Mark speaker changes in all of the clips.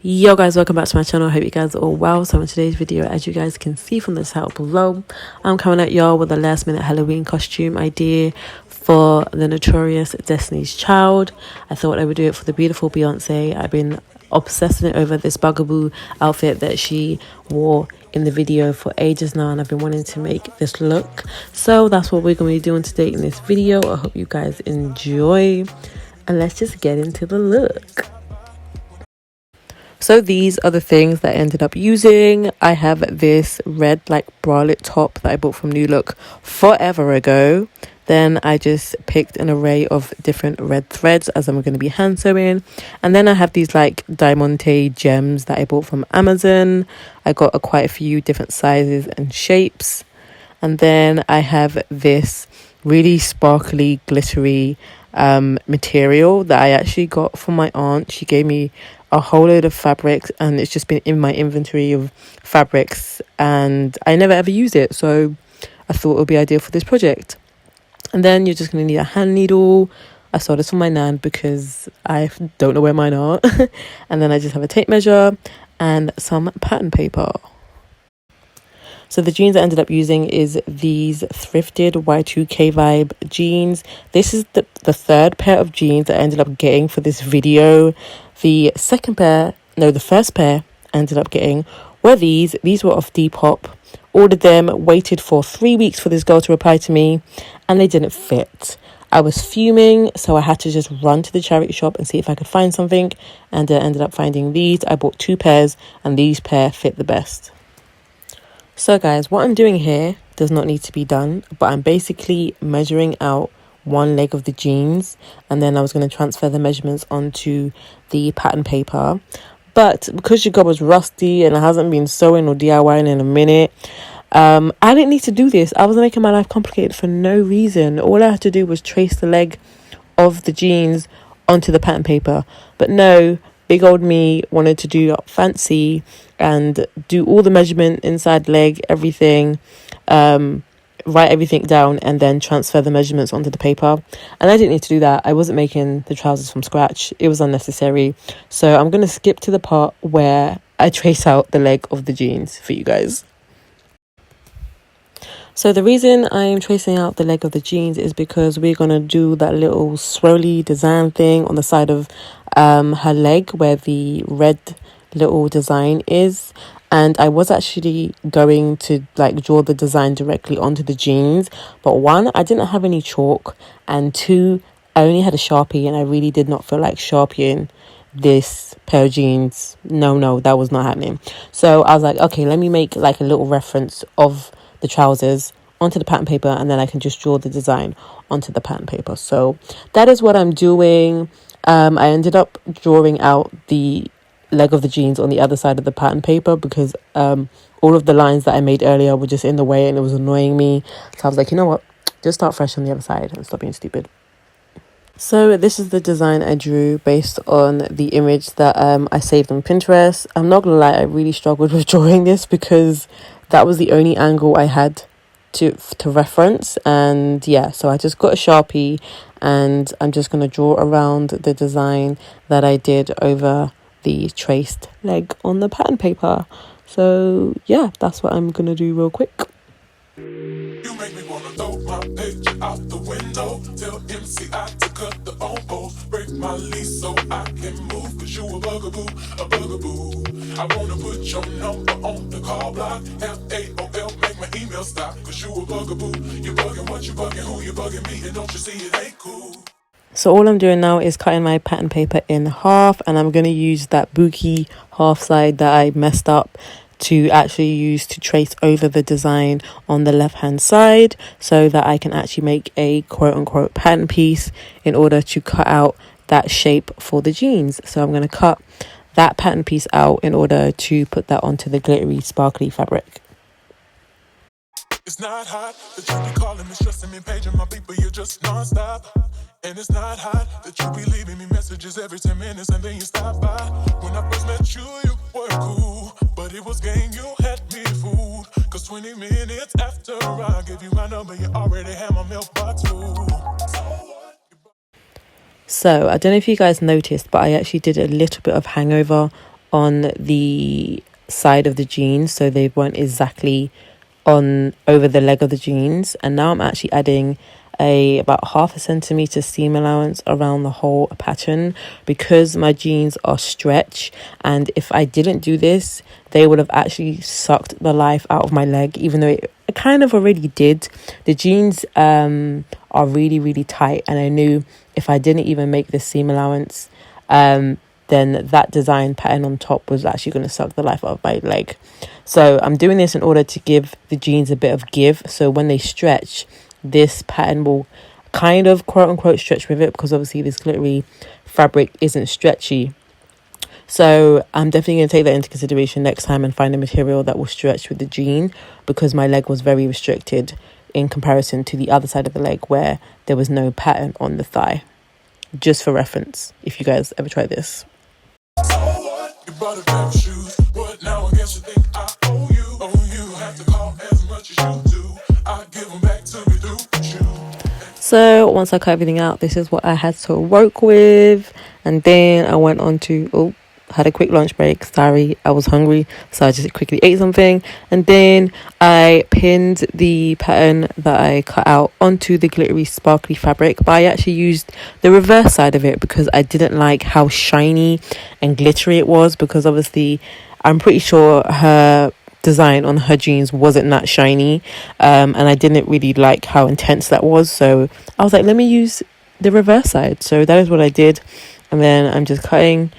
Speaker 1: Yo guys, welcome back to my channel. I hope you guys are all well. So in today's video, as you guys can see from the title below, I'm coming at y'all with a last minute Halloween costume idea for the notorious Destiny's Child. I thought I would do it for the beautiful Beyonce. I've been obsessing over this bugaboo outfit that she wore in the video for ages now, and I've been wanting to make this look. So that's what we're going to be doing today in this video. I hope you guys enjoy, and let's just get into the look. So these are the things that I ended up using. I have this red bralette top that I bought from New Look forever ago. Then I just picked an array of different red threads as I'm going to be hand sewing. And then I have these diamante gems that I bought from Amazon. I got quite a few different sizes and shapes. And then I have this really sparkly, glittery material that I actually got from my aunt. She gave me a whole load of fabrics, and it's just been in my inventory of fabrics, and I never ever used it, so I thought it would be ideal for this project. And then you're just going to need a hand needle. I saw this from my nan because I don't know where mine are. And then I just have a tape measure and some pattern paper. So the jeans I ended up using is these thrifted Y2K vibe jeans. This is the third pair of jeans that I ended up getting for this video. The first pair I ended up getting were these. These were off Depop. Ordered them, waited for 3 weeks for this girl to reply to me, and they didn't fit. I was fuming, so I had to just run to the charity shop and see if I could find something, and I ended up finding these. I bought 2 pairs, and these pair fit the best. So guys, what I'm doing here does not need to be done, but I'm basically measuring out one leg of the jeans, and then I was going to transfer the measurements onto the pattern paper. But because your girl was rusty and I hasn't been sewing or DIYing in a minute, I didn't need to do this. I was making my life complicated for no reason. All I had to do was trace the leg of the jeans onto the pattern paper. But no, big old me wanted to do fancy and do all the measurement inside leg, everything, write everything down, and then transfer the measurements onto the paper. And I didn't need to do that. I wasn't making the trousers from scratch. It was unnecessary. So I'm going to skip to the part where I trace out the leg of the jeans for you guys. So the reason I'm tracing out the leg of the jeans is because we're going to do that little swirly design thing on the side of her leg where the red little design is. And I was actually going to draw the design directly onto the jeans, but 1, I didn't have any chalk, and 2, I only had a Sharpie, and I really did not feel like Sharpieing this pair of jeans. No, that was not happening. So I was like, okay, let me make a little reference of the trousers onto the pattern paper, and then I can just draw the design onto the pattern paper. So that is what I'm doing. I ended up drawing out the leg of the jeans on the other side of the pattern paper because all of the lines that I made earlier were just in the way and it was annoying me. So I was like, you know what, just start fresh on the other side and stop being stupid. So this is the design I drew based on the image that I saved on Pinterest. I'm not gonna lie, I really struggled with drawing this because that was the only angle I had to reference. And yeah, so I just got a Sharpie and I'm just gonna draw around the design that I did over the traced leg on the pattern paper. So yeah, that's what I'm gonna do real quick.
Speaker 2: You make me wanna throw my picture out the window. Tell MCI to cut the phone post. Break my lease so I can move. Cause you a bugaboo, a bugaboo. I wanna put your number on the call block. FAOL, make my email stop. Cause you a bugaboo. You bugging what you bugging, who you bugging me. And don't you see it ain't cool.
Speaker 1: So all I'm doing now is cutting my pattern paper in half, and I'm going to use that bookie half side that I messed up to actually use to trace over the design on the left hand side so that I can actually make a quote unquote pattern piece in order to cut out that shape for the jeans. So I'm going to cut that pattern piece out in order to put that onto the glittery sparkly fabric.
Speaker 2: It's not hot that you be calling me, stressing me, paging my people, you're just non-stop. And it's not hot that you be leaving me messages every 10 minutes and then you stop by. When I first met you, you were cool, but it was game, you had me fooled. Cause 20 minutes after I gave you my number, you already had my mailbox full.
Speaker 1: So I don't know if you guys noticed, but I actually did a little bit of hangover on the side of the jeans, so they weren't exactly on over the leg of the jeans. And now I'm actually adding about 0.5 centimeter seam allowance around the whole pattern, because my jeans are stretch, and if I didn't do this, they would have actually sucked the life out of my leg, even though it kind of already did. The jeans are really, really tight, and I knew if I didn't even make this seam allowance, then that design pattern on top was actually going to suck the life out of my leg. So I'm doing this in order to give the jeans a bit of give, so when they stretch, this pattern will kind of quote unquote stretch with it, because obviously this glittery fabric isn't stretchy. So I'm definitely going to take that into consideration next time and find a material that will stretch with the jean, because my leg was very restricted in comparison to the other side of the leg where there was no pattern on the thigh. Just for reference, if you guys ever try this.
Speaker 2: So what? You bought a pair of shoes. What now? I guess you think I owe you. Oh, you have to call as much as you do. I give them back to me through you.
Speaker 1: So once I cut everything out, this is what I had to work with. And then I went on to, had a quick lunch break. Sorry, I was hungry, so I just quickly ate something. And then I pinned the pattern that I cut out onto the glittery sparkly fabric, but I actually used the reverse side of it because I didn't like how shiny and glittery it was, because obviously I'm pretty sure her design on her jeans wasn't that shiny, and I didn't really like how intense that was, so I was like, let me use the reverse side. So that is what I did, and then I'm just cutting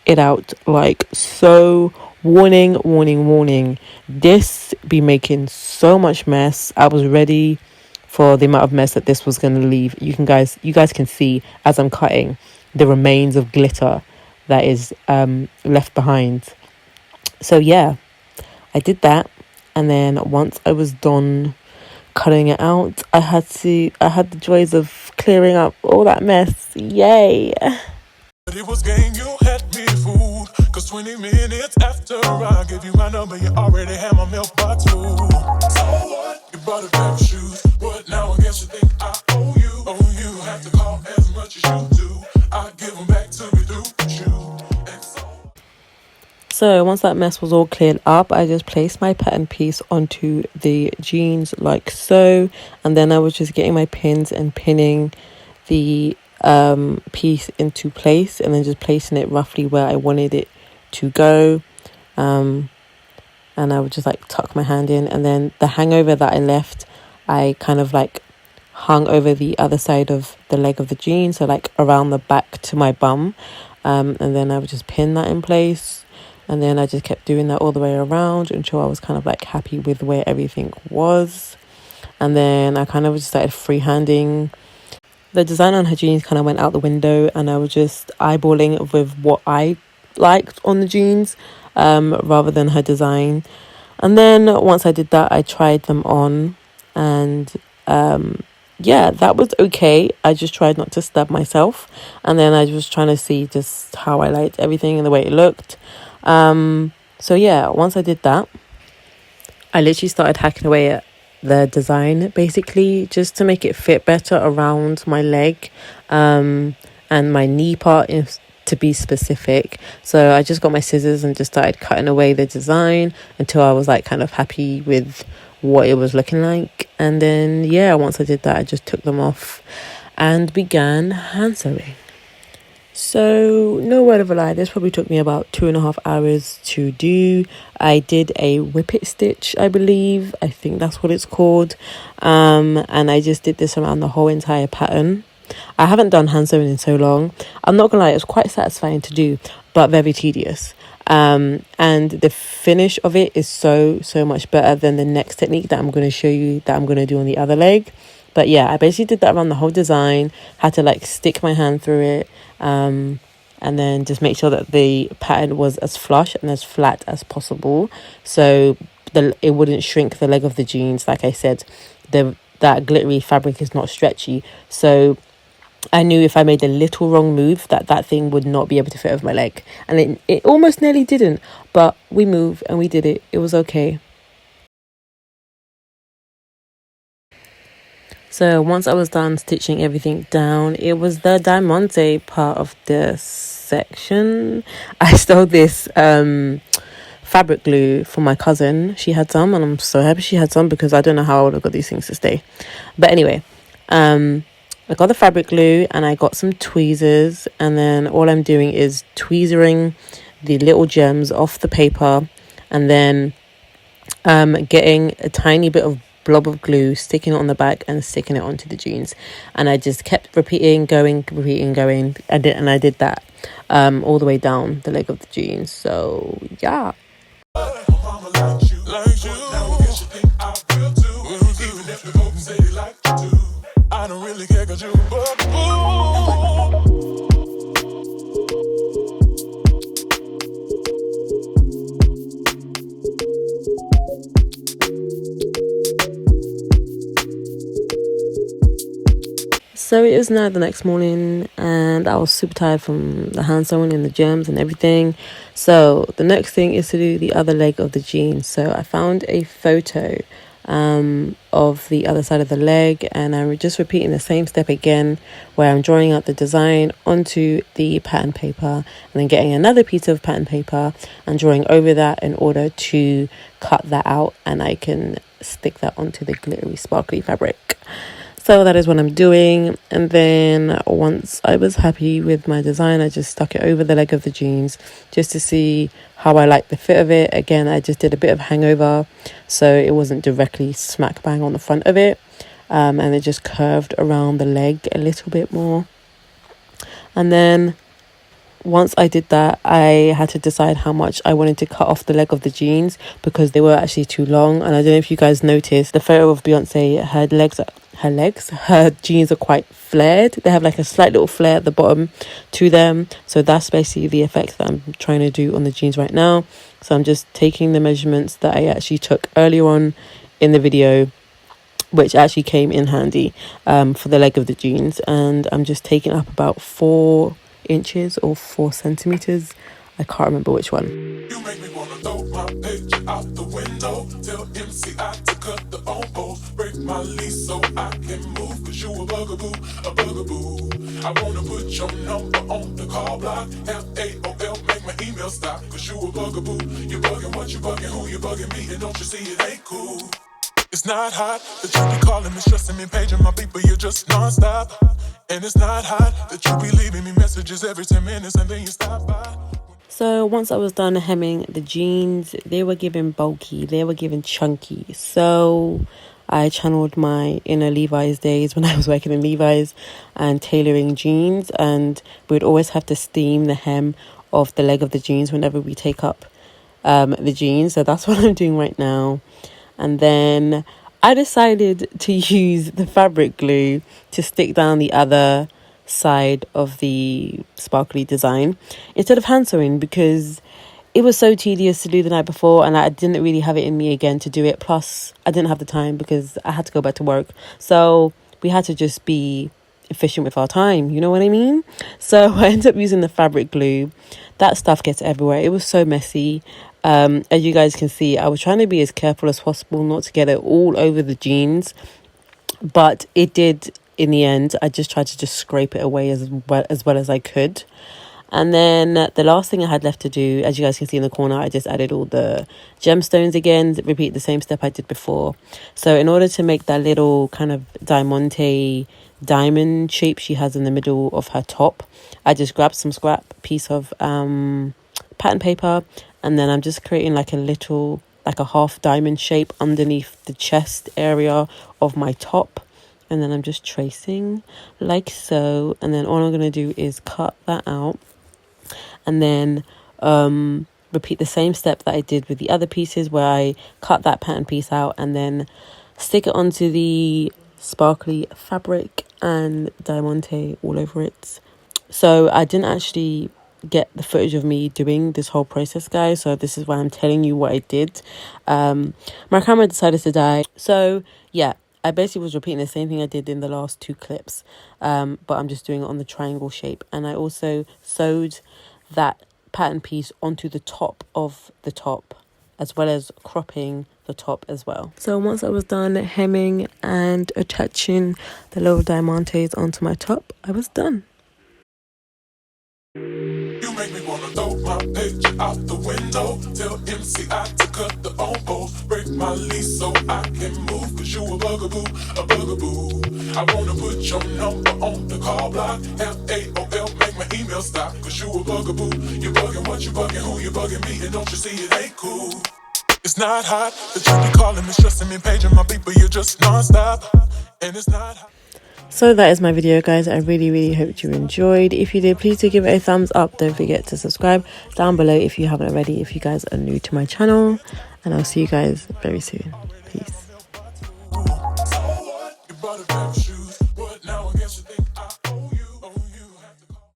Speaker 1: it out like so. Warning, this be making so much mess. I was ready for the amount of mess that this was going to leave. You guys can see as I'm cutting the remains of glitter that is left behind. So yeah, I did that, and then once I was done cutting it out, I had the joys of clearing up all that mess. Yay!
Speaker 2: But it was game, you had me fooled. Cause 20 minutes after I gave you my number, you already had my mailbox full. So what? You bought a pair of shoes. What now? I guess you think I owe you. Oh, you have to call as much as you do. I give them back to me through you. And
Speaker 1: so once that mess was all cleared up, I just placed my pattern piece onto the jeans like so, and then I was just getting my pins and pinning the piece into place, and then just placing it roughly where I wanted it to go, and I would just like tuck my hand in, and then the hangover that I left, I kind of like hung over the other side of the leg of the jean, so like around the back to my bum, and then I would just pin that in place, and then I just kept doing that all the way around until I was kind of like happy with where everything was. And then I kind of just started freehanding. The design on her jeans kind of went out the window, and I was just eyeballing with what I liked on the jeans, rather than her design. And then once I did that, I tried them on, and yeah, that was okay. I just tried not to stab myself, and then I was trying to see just how I liked everything and the way it looked. So yeah, once I did that, I literally started hacking away at the design, basically just to make it fit better around my leg, and my knee part, to be specific. So I just got my scissors and just started cutting away the design until I was like kind of happy with what it was looking like. And then yeah, once I did that, I just took them off and began hand sewing. So no word of a lie, this probably took me about 2.5 hours to do. I did a whippet stitch, I believe. I think that's what it's called. And I just did this around the whole entire pattern. I haven't done hand sewing in so long. I'm not gonna lie, it was quite satisfying to do, but very tedious. And the finish of it is so much better than the next technique that I'm going to show you, that I'm going to do on the other leg. But yeah, I basically did that around the whole design, had to like stick my hand through it, and then just make sure that the pattern was as flush and as flat as possible, so it wouldn't shrink the leg of the jeans. Like I said, that glittery fabric is not stretchy, so I knew if I made a little wrong move that thing would not be able to fit over my leg, and it almost nearly didn't, but we moved and we did it. It was okay. So once I was done stitching everything down, it was the diamante part of the section. I stole this fabric glue from my cousin. She had some, and I'm so happy she had some because I don't know how I would have got these things to stay. But anyway, I got the fabric glue and I got some tweezers, and then all I'm doing is tweezering the little gems off the paper, and then getting a tiny bit of blob of glue, sticking it on the back and sticking it onto the jeans. And I just kept repeating going. I did that all the way down the leg of the jeans. So yeah.
Speaker 2: I don't really care 'cause you bugaboo.
Speaker 1: So it is now the next morning, and I was super tired from the hand sewing and the gems and everything. So the next thing is to do the other leg of the jeans. So I found a photo of the other side of the leg, and I'm just repeating the same step again, where I'm drawing out the design onto the pattern paper, and then getting another piece of pattern paper and drawing over that in order to cut that out, and I can stick that onto the glittery sparkly fabric. So that is what I'm doing. And then once I was happy with my design, I just stuck it over the leg of the jeans just to see how I like the fit of it. Again, I just did a bit of hangover, so it wasn't directly smack bang on the front of it. And it just curved around the leg a little bit more. And then once I did that, I had to decide how much I wanted to cut off the leg of the jeans because they were actually too long. And I don't know if you guys noticed the photo of Beyonce, her jeans are quite flared. They have like a slight little flare at the bottom to them. So that's basically the effect that I'm trying to do on the jeans right now. So I'm just taking the measurements that I actually took earlier on in the video, which actually came in handy for the leg of the jeans. And I'm just taking up about 4 inches or 4 centimeters. I can't remember which one.
Speaker 2: You make me wanna throw my picture out the window. Tell MCI to cut the phone, break my lease so I can move. 'Cause you a bugaboo, a bugaboo. I wanna put your number on the call block. FAOL, make my email stop. 'Cause you a bugaboo. You bugging what you bugging, who you bugging me, and don't you see it ain't cool. It's not hot that you be calling me, stressing me, paging my people, you're just non-stop. And it's not hot that you be leaving me messages every 10 minutes and then you stop by.
Speaker 1: So once I was done hemming the jeans, they were giving bulky, they were giving chunky. So I channeled my inner Levi's days when I was working in Levi's and tailoring jeans, and we'd always have to steam the hem of the leg of the jeans whenever we take up the jeans. So that's what I'm doing right now. And then I decided to use the fabric glue to stick down the other side of the sparkly design instead of hand sewing, because it was so tedious to do the night before and I didn't really have it in me again to do it. Plus I didn't have the time because I had to go back to work, so we had to just be efficient with our time, you know what I mean? So I ended up using the fabric glue. That stuff gets everywhere. It was so messy. As you guys can see, I was trying to be as careful as possible not to get it all over the jeans, but it did in the end. I just tried to just scrape it away as well as I could. And then the last thing I had left to do, as you guys can see in the corner, I just added all the gemstones again, repeat the same step I did before. So in order to make that little kind of diamante diamond shape she has in the middle of her top, I just grabbed some scrap piece of pattern paper, and then I'm just creating like a half diamond shape underneath the chest area of my top. And then I'm just tracing like so. And then all I'm going to do is cut that out. And then repeat the same step that I did with the other pieces, where I cut that pattern piece out and then stick it onto the sparkly fabric and diamante all over it. So I didn't actually get the footage of me doing this whole process, guys, so this is why I'm telling you what I did. My camera decided to die, so yeah, I basically was repeating the same thing I did in the last 2 clips, but I'm just doing it on the triangle shape. And I also sewed that pattern piece onto the top of the top, as well as cropping the top as well. So once I was done hemming and attaching the little diamantes onto my top, I was done.
Speaker 2: You make me wanna throw my picture out the window. Tell MCI to cut the old break my lease so I can move. Cause you a bugaboo, a bugaboo. I wanna put your number on the call block. FAOL, make my email stop. Cause you a bugaboo. You bugging what you bugging, who you bugging me. And don't you see it ain't cool. It's not hot that you be calling me, stressing me, paging my people. You're just non-stop. And it's not hot.
Speaker 1: So that is my video, guys. I really hope you enjoyed. If you did, please do give it a thumbs up. Don't forget to subscribe down below if you haven't already, if you guys are new to my channel, and I'll see you guys very soon.